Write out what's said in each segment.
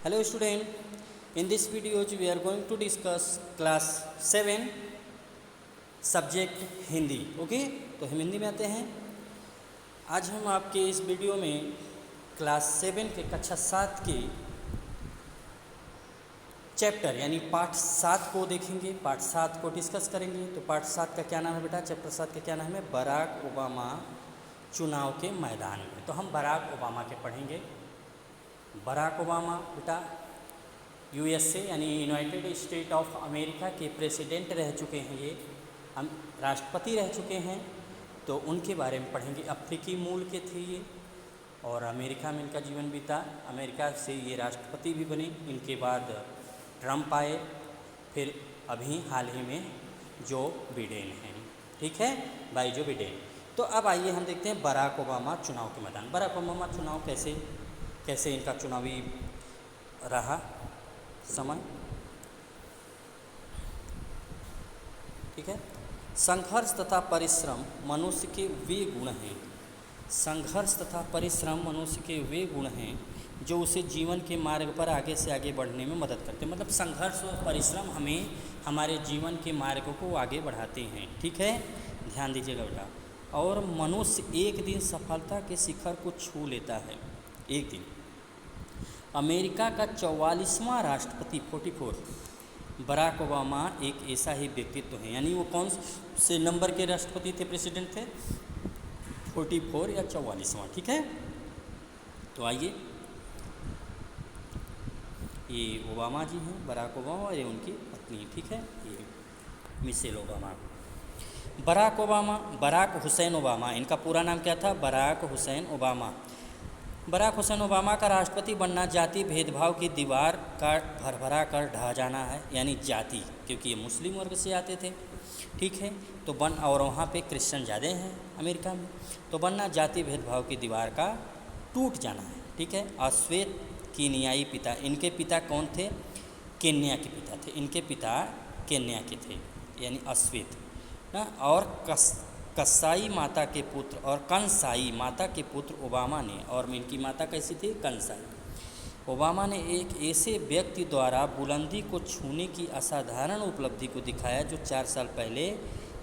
Hello student, in this video we are going to discuss class 7 subject Hindi. Okay, तो हम हिंदी में आते हैं। आज हम आपके इस वीडियो में क्लास 7 के कक्षा 7 के चैप्टर यानी पाठ 7 को देखेंगे, पाठ 7 को डिस्कस करेंगे। तो पाठ 7 का क्या नाम है बेटा? चैप्टर 7 का क्या नाम है? बराक ओबामा चुनाव के मैदान में। तो हम बराक ओबामा के पढ़ेंगे। बराक ओबामा बेटा यूएसए यानी यूनाइटेड स्टेट ऑफ अमेरिका के प्रेसिडेंट रह चुके हैं, ये हम राष्ट्रपति रह चुके हैं। तो उनके बारे में पढ़ेंगे। अफ्रीकी मूल के थे ये और अमेरिका में इनका जीवन बीता। अमेरिका से ये राष्ट्रपति भी बने। इनके बाद ट्रंप आए, फिर अभी हाल ही में जो बिडेन हैं। ठीक है भाई, जो बिडेन। तो अब आइए हम देखते हैं बराक ओबामा चुनाव के मैदान। बराक ओबामा चुनाव कैसे इनका चुनावी रहा समय। ठीक है, संघर्ष तथा परिश्रम मनुष्य के वे गुण हैं। संघर्ष तथा परिश्रम मनुष्य के वे गुण हैं जो उसे जीवन के मार्ग पर आगे से आगे बढ़ने में मदद करते हैं। मतलब संघर्ष और परिश्रम हमें हमारे जीवन के मार्ग को आगे बढ़ाते हैं। ठीक है, ध्यान दीजिएगा बेटा। और मनुष्य एक दिन सफलता के शिखर को छू लेता है। एक दिन अमेरिका का 44वां राष्ट्रपति 44 बराक ओबामा एक ऐसा ही व्यक्तित्व है। यानी वो कौन से नंबर के राष्ट्रपति थे, प्रेसिडेंट थे? 44 या 44वां। ठीक है, तो आइए, ये ओबामा जी हैं, बराक ओबामा, और ये उनकी पत्नी। ठीक है, ये Michelle Obama. Barack Obama, Barack Hussein Obama, इनका पूरा नाम क्या था? Barack Hussein Obama. Barack Hussein Obama का राष्ट्रपति बनना जाति भेदभाव की दीवार का भरभरा कर ढह जाना है। यानी जाति, क्योंकि ये मुस्लिम वर्ग से आते थे। ठीक है, तो और वहाँ पे क्रिश्चियन ज़्यादा हैं अमेरिका में। तो बनना जाति भेदभाव की दीवार का टूट जाना है। ठीक है, अश्वेत कीनियाई पिता, इनके पिता कौन थे? केन्या के पिता थे। इनके पिता केन्या के थे, यानी अश्वेत ना। और कसाई माता के पुत्र और कंसाई माता के पुत्र ओबामा ने, और इनकी माता कैसी थी? कंसाई। ओबामा ने एक ऐसे व्यक्ति द्वारा बुलंदी को छूने की असाधारण उपलब्धि को दिखाया जो 4 साल पहले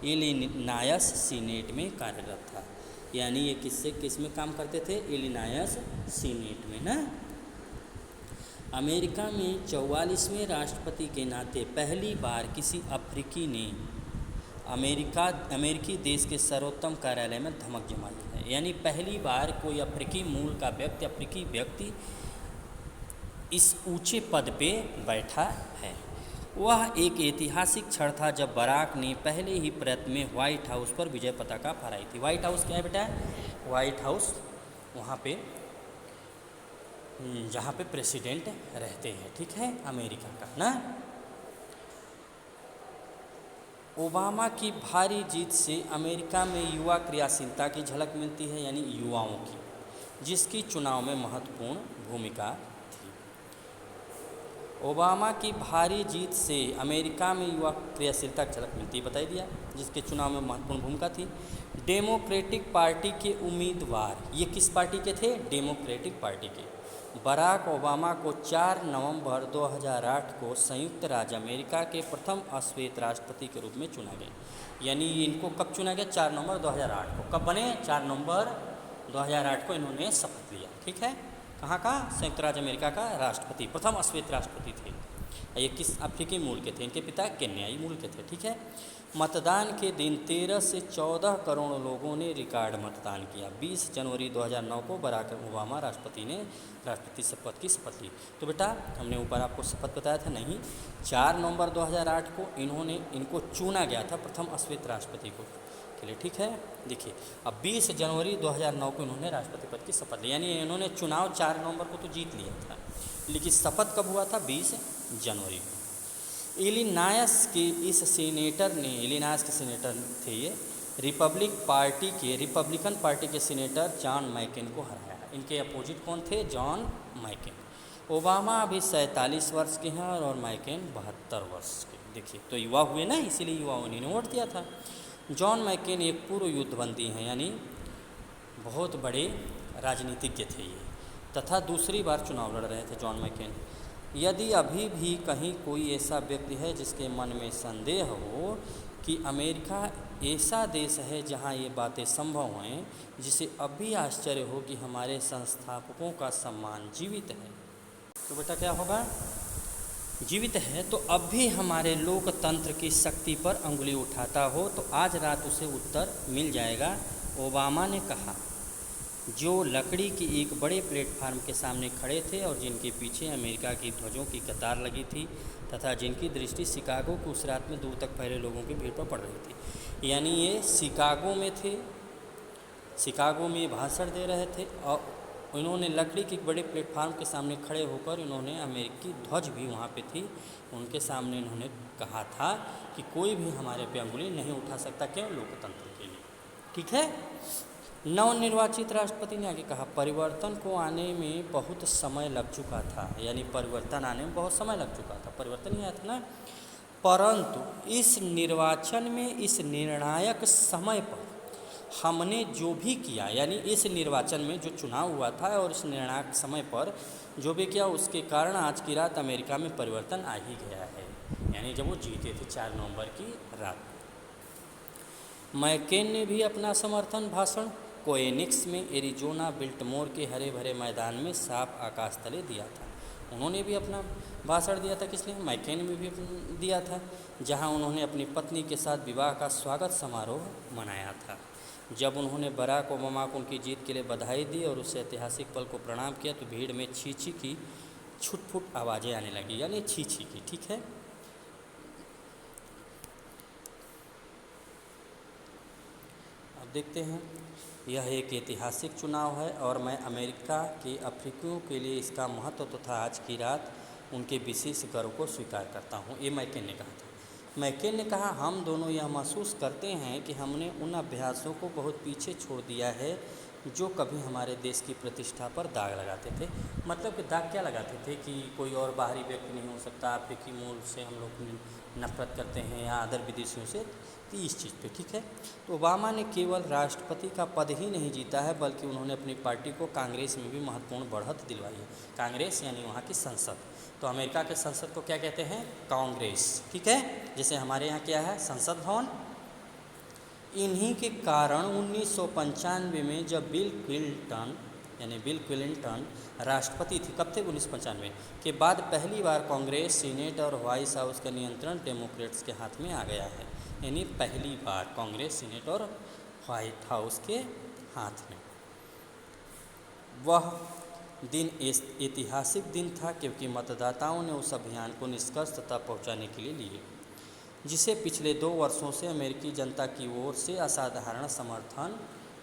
इलिनॉयस सीनेट में कार्यरत था। यानी ये किस में काम करते थे? इलिनॉयस सीनेट में ना। अमेरिका में 44वें राष्ट्रपति के नाते पहली बार किसी अफ्रीकी ने अमेरिकी देश के सर्वोत्तम कार्यालय में धमक जमाई है। यानी पहली बार कोई अफ्रीकी मूल का अफ्रीकी व्यक्ति इस ऊंचे पद पे बैठा है। वह एक ऐतिहासिक क्षण था जब बराक ने पहले ही प्रयत्न में व्हाइट हाउस पर विजय पताका फहराई थी। व्हाइट हाउस क्या है बेटा? व्हाइट हाउस वहाँ पे जहाँ पे प्रेसिडेंट रहते हैं। ठीक है, अमेरिका का ना। ओबामा की भारी जीत से अमेरिका में युवा क्रियाशीलता की झलक मिलती है, यानी युवाओं की, जिसकी चुनाव में महत्वपूर्ण भूमिका थी। ओबामा की भारी जीत से अमेरिका में युवा क्रियाशीलता की झलक मिलती है, बताई दिया, जिसके चुनाव में महत्वपूर्ण भूमिका थी। डेमोक्रेटिक पार्टी के उम्मीदवार, ये किस पार्टी के थे? डेमोक्रेटिक पार्टी के। बराक ओबामा को 4 नवंबर 2008 को संयुक्त राज्य अमेरिका के प्रथम अश्वेत राष्ट्रपति के रूप में चुना गया। यानी इनको कब चुना गया? 4 नवंबर 2008 को। कब बने? 4 नवंबर 2008 को इन्होंने शपथ लिया। ठीक है, कहाँ का? संयुक्त राज्य अमेरिका का राष्ट्रपति, प्रथम अश्वेत राष्ट्रपति थे। ये किस अफ्रीकी मूल के थे? इनके पिता केन्याई मूल के थे। ठीक है, मतदान के दिन 13 से 14 करोड़ लोगों ने रिकॉर्ड मतदान किया। 20 जनवरी 2009 को बराक ओबामा राष्ट्रपति ने राष्ट्रपति शपथ की शपथ ली। तो बेटा हमने ऊपर आपको शपथ बताया था नहीं, 4 नवंबर 2008 को इनको चुना गया था प्रथम अश्वेत राष्ट्रपति को के लिए। ठीक है, देखिए अब 20 जनवरी 2009 को इन्होंने राष्ट्रपति पद की शपथ ली। यानी इन्होंने चुनाव 4 नवंबर को तो जीत लिया था, लेकिन शपथ कब हुआ था? 20 जनवरी को। इलिनॉयस के इस सीनेटर ने, इलिनॉयस के सीनेटर थे ये, रिपब्लिकन पार्टी के सीनेटर जॉन मैकेन को हराया। इनके अपोजिट कौन थे? जॉन मैकेन। ओबामा अभी 47 वर्ष के हैं और मैकेन 72 वर्ष के। देखिए, तो युवा हुए ना, इसीलिए युवाओं ने वोट दिया था। जॉन मैकेन एक पूर्व युद्धबंदी हैं, यानी बहुत बड़े राजनीतिज्ञ थे ये, तथा दूसरी बार चुनाव लड़ रहे थे जॉन मैकेन। यदि अभी भी कहीं कोई ऐसा व्यक्ति है जिसके मन में संदेह हो कि अमेरिका ऐसा देश है जहां ये बातें संभव हैं, जिसे अब भी आश्चर्य हो कि हमारे संस्थापकों का सम्मान जीवित है, तो बेटा क्या होगा, जीवित है, तो अब भी हमारे लोकतंत्र की शक्ति पर अंगुली उठाता हो तो आज रात उसे उत्तर मिल जाएगा। ओबामा ने कहा, जो लकड़ी की एक बड़े प्लेटफार्म के सामने खड़े थे और जिनके पीछे अमेरिका की ध्वजों की कतार लगी थी तथा जिनकी दृष्टि शिकागो को उस रात में दूर तक फैले लोगों की भीड़ पर पड़ रही थी। यानी ये शिकागो में थे, शिकागो में भाषण दे रहे थे और इन्होंने लकड़ी के एक बड़े प्लेटफार्म के सामने खड़े होकर इन्होंने अमेरिकी ध्वज भी वहाँ पे थी, उनके सामने इन्होंने कहा था कि कोई भी हमारे पे अंगुली नहीं उठा सकता, क्यों, लोकतंत्र के लिए। ठीक है। नवनिर्वाचित राष्ट्रपति ने आगे कहा, परिवर्तन को आने में बहुत समय लग चुका था, यानी परिवर्तन आने में बहुत समय लग चुका था, परिवर्तन ही आया था ना, परंतु इस निर्वाचन में इस निर्णायक समय पर हमने जो भी किया, यानी इस निर्वाचन में जो चुनाव हुआ था और इस निर्णायक समय पर जो भी किया उसके कारण आज की रात अमेरिका में परिवर्तन आ ही गया है, यानी जब वो जीते थे 4 नवंबर की रात। मैकेन ने भी अपना समर्थन भाषण कोएनिक्स में एरिजोना बिल्टमोर के हरे भरे मैदान में साफ आकाश तले दिया था। उन्होंने भी अपना भाषण दिया था, किसने, मैकेन ने भी दिया था, जहां उन्होंने अपनी पत्नी के साथ विवाह का स्वागत समारोह मनाया था। जब उन्होंने बराक ओबामा को उनकी जीत के लिए बधाई दी और उस ऐतिहासिक पल को प्रणाम किया तो भीड़ में छी छी की छुटफुट आवाज़ें आने लगी, यानी छी छी की। ठीक है। अब देखते हैं, यह एक ऐतिहासिक चुनाव है और मैं अमेरिका के अफ्रीकियों के लिए इसका महत्व तथा आज की रात उनके विशेष गर्व को स्वीकार करता हूँ, ये मैकेन ने कहा था। मैकेन ने कहा, हम दोनों यह महसूस करते हैं कि हमने उन अभ्यासों को बहुत पीछे छोड़ दिया है जो कभी हमारे देश की प्रतिष्ठा पर दाग लगाते थे। मतलब कि दाग क्या लगाते थे कि कोई और बाहरी व्यक्ति नहीं हो सकता, अफ्रीकी मूल से हम लोग नफरत करते हैं या अदर विदेशियों से, तो इस चीज़ पे। ठीक है। तो ओबामा ने केवल राष्ट्रपति का पद ही नहीं जीता है बल्कि उन्होंने अपनी पार्टी को कांग्रेस में भी महत्वपूर्ण बढ़त दिलवाई है। कांग्रेस यानी वहाँ की संसद, तो अमेरिका के संसद को क्या कहते हैं, कांग्रेस। ठीक है। जैसे हमारे यहाँ क्या है, संसद भवन। इन्हीं के कारण 1995 में जब बिल क्लिंटन राष्ट्रपति थी, कब थे, 1995 के बाद पहली बार कांग्रेस, सीनेट और व्हाइट हाउस का नियंत्रण डेमोक्रेट्स के हाथ में आ गया है। यानी पहली बार कांग्रेस, सीनेट और व्हाइट हाउस के हाथ में। वह दिन ऐतिहासिक दिन था क्योंकि मतदाताओं ने उस अभियान को निष्कर्ष तक पहुँचाने के लिए लिए जिसे पिछले 2 वर्षों से अमेरिकी जनता की ओर से असाधारण समर्थन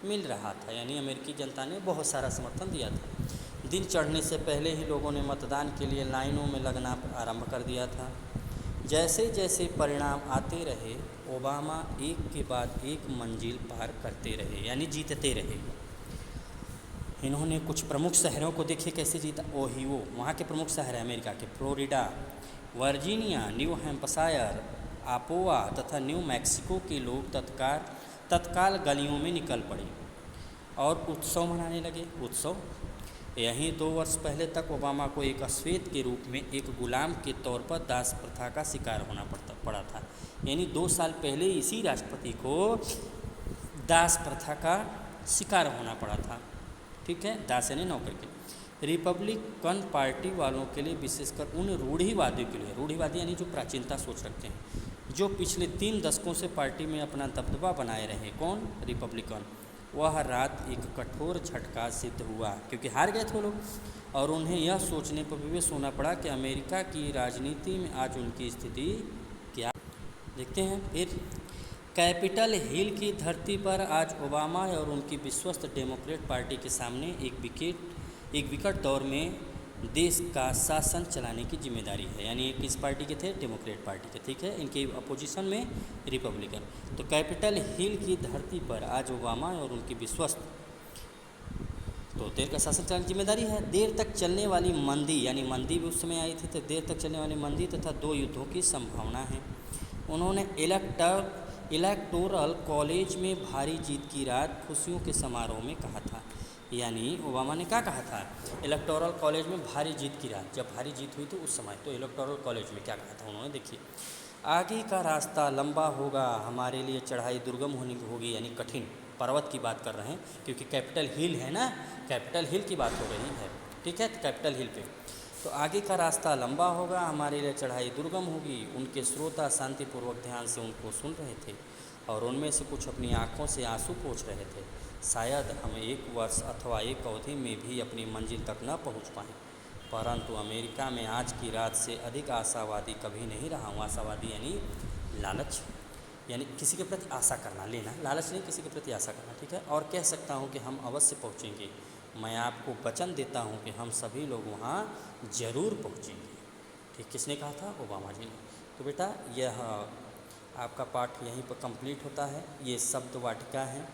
मिल रहा था। यानी अमेरिकी जनता ने बहुत सारा समर्थन दिया था। दिन चढ़ने से पहले ही लोगों ने मतदान के लिए लाइनों में लगना आरंभ कर दिया था। जैसे जैसे परिणाम आते रहे, ओबामा एक के बाद एक मंजिल पार करते रहे, यानी जीतते रहे। इन्होंने कुछ प्रमुख शहरों को देखिए कैसे जीता। ओहियो वहाँ के प्रमुख शहर है अमेरिका के, फ्लोरिडा, वर्जीनिया, न्यू हैम्पशायर, आपोवा तथा न्यू मैक्सिको के लोग तत्काल गलियों में निकल पड़े और उत्सव मनाने लगे। उत्सव, यहीं 2 वर्ष पहले तक ओबामा को एक अश्वेत के रूप में एक गुलाम के तौर पर दास प्रथा का शिकार होना पड़ा था। यानी 2 साल पहले इसी राष्ट्रपति को दास प्रथा का शिकार होना पड़ा था। ठीक है, दास यानी नौकर के। रिपब्लिकन पार्टी वालों के लिए, विशेषकर उन रूढ़िवादियों के लिए, रूढ़िवादी यानी जो प्राचीनता सोच रखते हैं, जो पिछले 3 दशकों से पार्टी में अपना दबदबा बनाए रहे, कौन, रिपब्लिकन, वह रात एक कठोर झटका सिद्ध हुआ क्योंकि हार गए थे वो लोग और उन्हें यह सोचने पर विवश होना पड़ा कि अमेरिका की राजनीति में आज उनकी स्थिति क्या। देखते हैं फिर, कैपिटल हिल की धरती पर आज ओबामा और उनकी विश्वस्त डेमोक्रेट पार्टी के सामने एक विकट दौर में देश का शासन चलाने की जिम्मेदारी है। यानी किस पार्टी के थे, डेमोक्रेट पार्टी के। ठीक है, इनके अपोजिशन में रिपब्लिकन। तो कैपिटल हिल की धरती पर आज ओबामा और उनकी विश्वस्त तो देश का शासन चलाने की जिम्मेदारी है। देर तक चलने वाली मंदी, यानी मंदी भी उस समय आई थी, तो देर तक चलने वाली मंदी तथा 2 युद्धों की संभावना है। उन्होंने इलेक्टोरल कॉलेज में भारी जीत की रात खुशियों के समारोह में कहा था, यानी ओबामा ने क्या कहा था, इलेक्टोरल कॉलेज में भारी जीत की राह, जब भारी जीत हुई थी उस समय, तो इलेक्टोरल कॉलेज में क्या कहा था उन्होंने, देखिए, आगे का रास्ता लंबा होगा, हमारे लिए चढ़ाई दुर्गम होनी होगी, यानी कठिन, पर्वत की बात कर रहे हैं क्योंकि कैपिटल हिल है ना, कैपिटल हिल की बात हो रही है, ठीक है, कैपिटल हिल पे। तो आगे का रास्ता लंबा होगा, हमारे लिए चढ़ाई दुर्गम होगी। उनके श्रोता शांतिपूर्वक ध्यान से उनको सुन रहे थे और उनमें से कुछ अपनी आंखों से आंसू पोंछ रहे थे। शायद हम एक वर्ष अथवा एक अवधि में भी अपनी मंजिल तक न पहुंच पाएं, परंतु अमेरिका में आज की रात से अधिक आशावादी कभी नहीं रहा हूँ। आशावादी यानी लालच, यानी किसी के प्रति आशा करना, लेना, लालच नहीं, किसी के प्रति आशा करना, ठीक है। और कह सकता हूँ कि हम अवश्य पहुँचेंगे, मैं आपको वचन देता हूँ कि हम सभी लोग वहाँ ज़रूर पहुँचेंगे। ठीक, किसने कहा था, ओबामा जी ने। तो बेटा यह आपका पाठ यहीं पर कंप्लीट होता है। ये शब्द वाटिका है,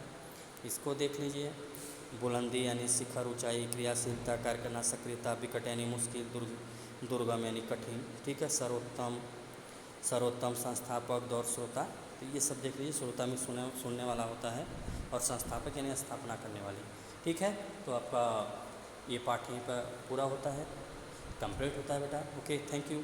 इसको देख लीजिए। बुलंदी यानी शिखर, ऊंचाई, क्रियाशीलता, कार्य करना, सक्रियता, विकट यानी मुश्किल, दुर्गम यानी कठिन, ठीक है। सर्वोत्तम, सर्वोत्तम, संस्थापक, दौर, श्रोता, तो ये सब देख लीजिए। श्रोता में सुनने वाला होता है और संस्थापक यानी स्थापना करने वाली, ठीक है। तो आपका ये पाठ यहीं पर पूरा होता है, कंप्लीट होता है बेटा। Okay, thank you.